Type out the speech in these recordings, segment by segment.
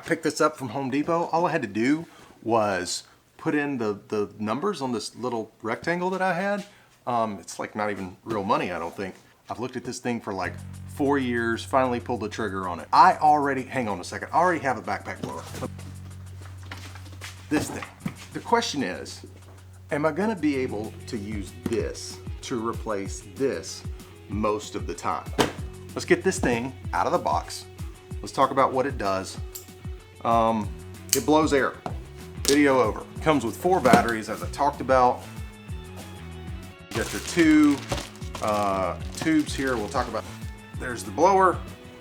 picked this up from Home Depot. All I had to do was put in the numbers on this little rectangle that I had. It's like not even real money, I don't think. I've looked at this thing for like 4 years, finally pulled the trigger on it. Hang on a second, I already have a backpack blower. This thing. The question is, am I gonna be able to use this to replace this most of the time? Let's get this thing out of the box. Let's talk about what it does. It blows air. Video over. Comes with 4 batteries, as I talked about. You got your 2 tubes here. We'll talk about. There's the blower.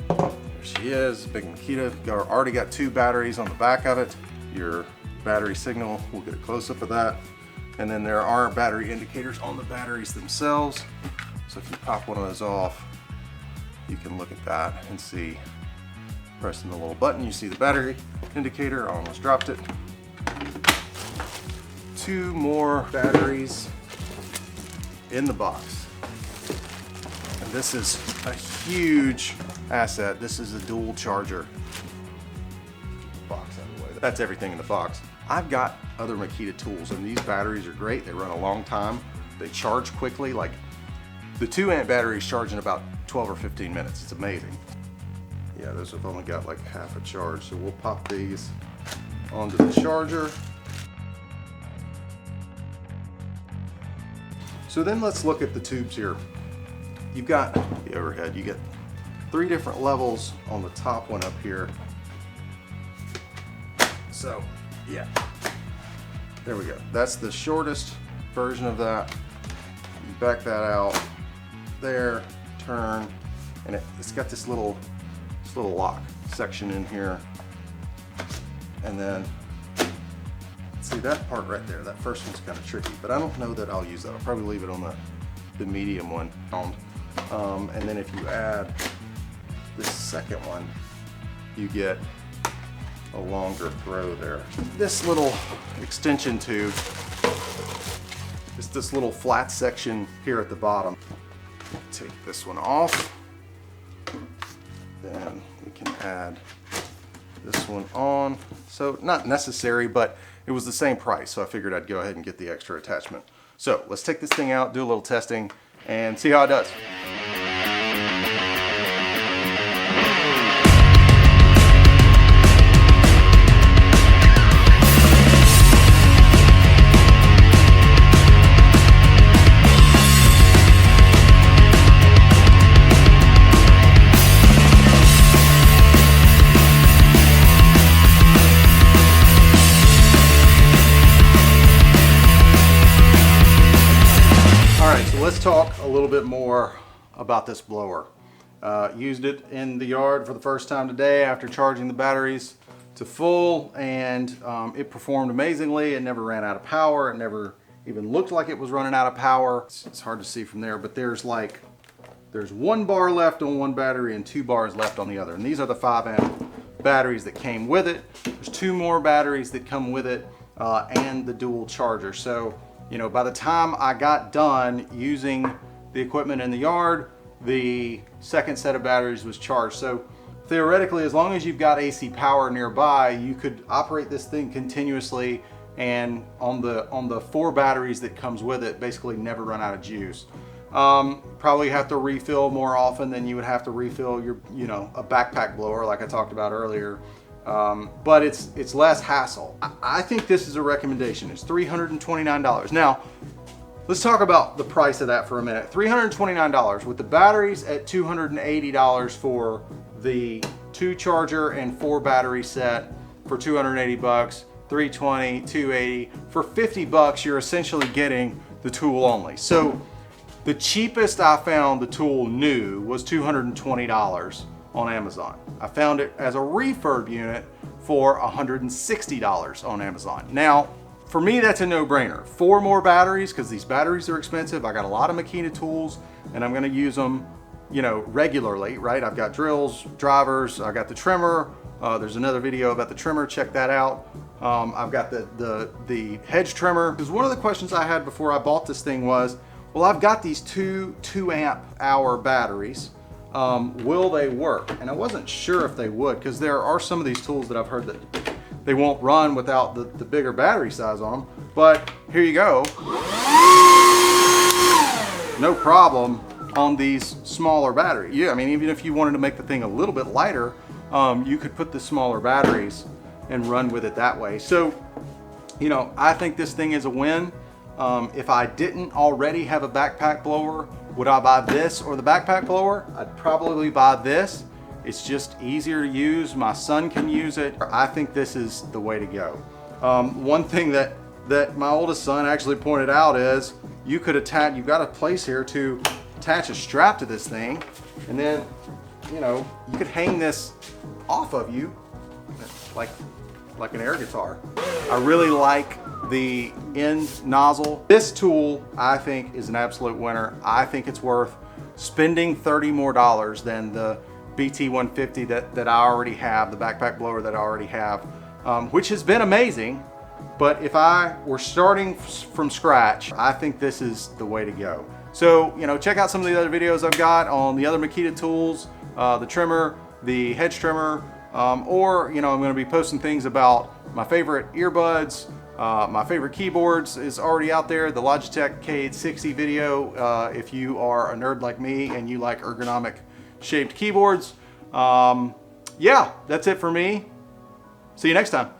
There she is, big Makita. Already got 2 batteries on the back of it. Your battery signal, we'll get a close-up of that. And then there are battery indicators on the batteries themselves. So if you pop one of those off, you can look at that and see, pressing the little button, you see the battery indicator. I almost dropped it. 2 more batteries in the box. And this is a huge asset. This is a dual charger. Box out of the way. That's everything in the box. I've got other Makita tools, and these batteries are great. They run a long time. They charge quickly. Like the 2 amp batteries charge in about 12 or 15 minutes. It's amazing. Yeah, those have only got like half a charge. So we'll pop these onto the charger. So then let's look at the tubes here. You've got the overhead. You get 3 different levels on the top one up here. So yeah, there we go. That's the shortest version of that. You back that out there, turn, and it's got this little lock section in here. And then see that part right there, that first one's kind of tricky, but I don't know that I'll use that. I'll probably leave it on the medium one. And then if you add this second one, you get a longer throw there. This little extension tube is this little flat section here at the bottom. Take this one off. Then we can add this one on. So not necessary, but it was the same price, so I figured I'd go ahead and get the extra attachment. So let's take this thing out, do a little testing, and see how it does. Let's talk a little bit more about this blower. Used it in the yard for the first time today after charging the batteries to full, and it performed amazingly. It never ran out of power. It never even looked like it was running out of power. It's hard to see from there, but there's 1 bar left on one battery and 2 bars left on the other. And these are the 5 amp batteries that came with it. There's 2 more batteries that come with it and the dual charger. So you know, by the time I got done using the equipment in the yard, the second set of batteries was charged. So theoretically, as long as you've got AC power nearby, you could operate this thing continuously, and on the 4 batteries that comes with it, basically never run out of juice. Probably have to refill more often than you would have to refill your, a backpack blower like I talked about earlier. But it's less hassle. I think this is a recommendation. It's $329. Now, let's talk about the price of that for a minute. $329 with the batteries at $280 for the 2 charger and 4 battery set for $280, $320, $280. For $50, you're essentially getting the tool only. So the cheapest I found the tool new was $220 on Amazon. I found it as a refurb unit for $160 on Amazon. Now, for me, that's a no-brainer. 4 more batteries, because these batteries are expensive. I got a lot of Makita tools, and I'm gonna use them, regularly, right? I've got drills, drivers, I got the trimmer. There's another video about the trimmer, check that out. I've got the hedge trimmer. Because one of the questions I had before I bought this thing was, well, I've got these 2 amp hour batteries. will they work? And I wasn't sure if they would, because there are some of these tools that I've heard that they won't run without the bigger battery size on them. But here you go. No problem on these smaller batteries. Yeah, I mean, even if you wanted to make the thing a little bit lighter, you could put the smaller batteries and run with it that way. So, you know, I think this thing is a win. If I didn't already have a backpack blower, would I buy this or the backpack blower? I'd probably buy this. It's just easier to use. My son can use it. I think this is the way to go. One thing that my oldest son actually pointed out is you could attach, you've got a place here to attach a strap to this thing, and then, you know, you could hang this off of you like an air guitar. I really like the end nozzle. This tool, I think, is an absolute winner. I think it's worth spending $30 more than the BT150 that I already have, the backpack blower that I already have, which has been amazing. But if I were starting from scratch, I think this is the way to go. So, you know, check out some of the other videos I've got on the other Makita tools, the trimmer, the hedge trimmer, or, you know, I'm going to be posting things about my favorite earbuds, my favorite keyboards is already out there, the Logitech K860 video, if you are a nerd like me and you like ergonomic shaped keyboards. Yeah, that's it for me. See you next time.